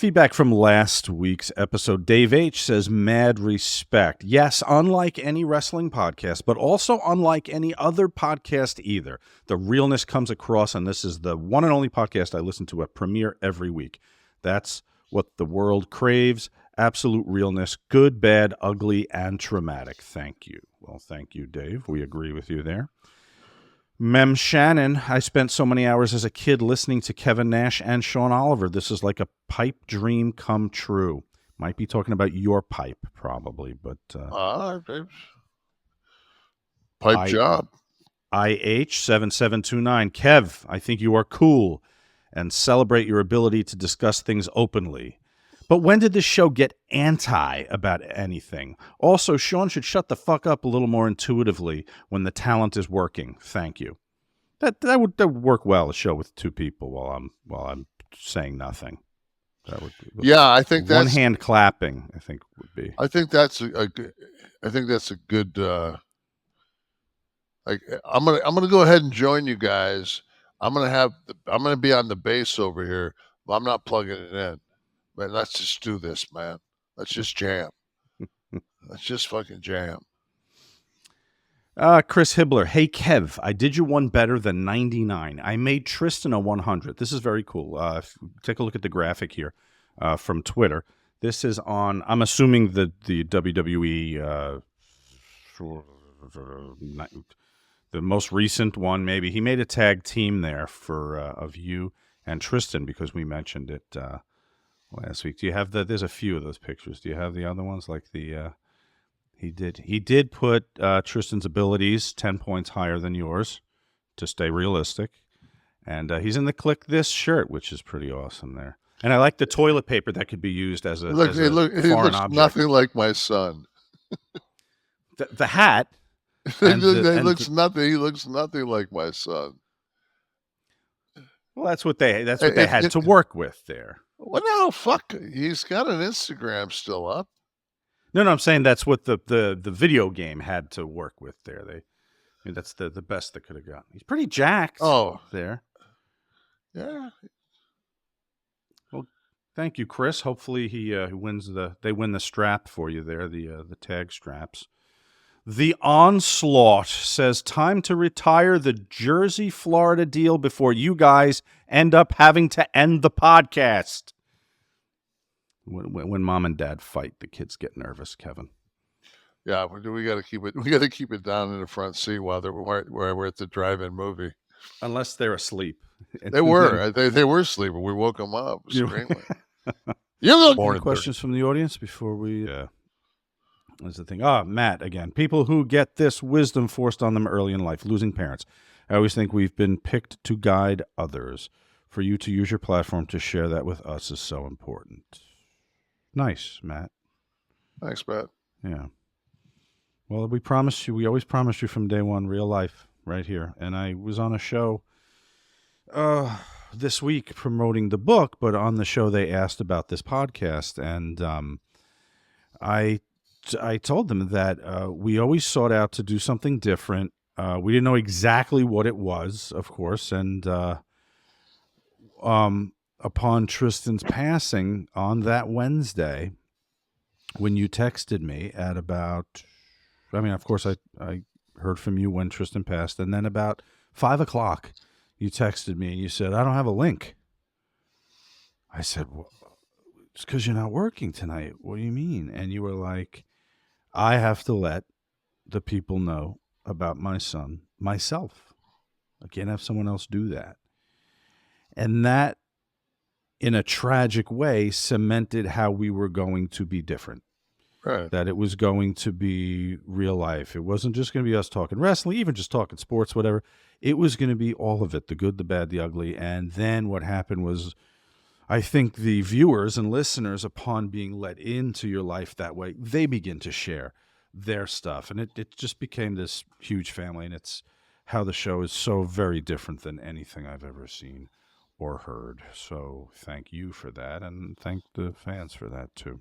Feedback from last week's episode. Dave H. says, mad respect. Yes, unlike any wrestling podcast, but also unlike any other podcast either. The realness comes across, and this is the one and only podcast I listen to at premiere every week. That's what the world craves. Absolute realness. Good, bad, ugly, and traumatic. Thank you. Well, thank you, Dave. We agree with you there. Mem Shannon, I spent so many hours as a kid listening to Kevin Nash and Sean Oliver. This is like a pipe dream come true. Might be talking about your pipe, probably, but pipe job. IH7729, Kev, I think you are cool and celebrate your ability to discuss things openly. But when did this show get anti about anything? Also, Sean should shut the fuck up a little more intuitively when the talent is working. Thank you. That would work well, a show with two people while I'm saying nothing. That would be, yeah, I think that's one hand clapping. I think would be. I think that's a good. I'm gonna go ahead and join you guys. I'm gonna be on the bass over here, but I'm not plugging it in. Man, let's just do this, man. Let's just jam. Let's just fucking jam. Chris Hibbler. Hey, Kev, I did you one better than 99. I made Tristan a 100. This is very cool. Take a look at the graphic here from Twitter. This is on, I'm assuming the WWE, the most recent one, maybe. He made a tag team there for of you and Tristan because we mentioned it last week. Do you have there's a few of those pictures. Do you have the other ones like the he did put Tristan's abilities 10 points higher than yours to stay realistic. And he's in the Kliq This shirt, which is pretty awesome there. And I like the toilet paper that could be used as a foreign object. Nothing like my son. The hat. He looks nothing like my son. Well, that's what they had to work with there. Well, no, fuck. He's got an Instagram still up. No, I'm saying that's what the video game had to work with there. That's the best that could have gotten. He's pretty jacked. Oh, there. Yeah. Well, thank you, Chris. Hopefully they win the strap for you there, the tag straps. The Onslaught says, time to retire the Jersey, Florida deal before you guys end up having to end the podcast. When mom and dad fight, the kids get nervous, Kevin. Yeah, we got to keep it. We got to keep it down in the front seat while we're at the drive-in movie. Unless they're asleep. They were. They were sleeping. We woke them up. Screaming. Any questions from the audience before we... That's the thing. Matt, again. People who get this wisdom forced on them early in life, losing parents. I always think we've been picked to guide others. For you to use your platform to share that with us is so important. Nice, Matt. Thanks, Matt. Yeah. Well, we always promised you from day one, real life, right here. And I was on a show this week promoting the book, but on the show they asked about this podcast. And I told them that we always sought out to do something different. We didn't know exactly what it was, of course. And upon Tristan's passing on that Wednesday, when you texted me at about, of course, I heard from you when Tristan passed. And then about 5:00, you texted me and you said, I don't have a link. I said, well, it's because you're not working tonight. What do you mean? And you were like, I have to let the people know about my son myself. I can't have someone else do that. And that, in a tragic way, cemented how we were going to be different. Right. That it was going to be real life. It wasn't just going to be us talking wrestling, even just talking sports, whatever. It was going to be all of it, the good, the bad, the ugly. And then what happened was, I think the viewers and listeners, upon being let into your life that way, they begin to share their stuff. And it just became this huge family. And it's how the show is so very different than anything I've ever seen or heard. So thank you for that. And thank the fans for that, too.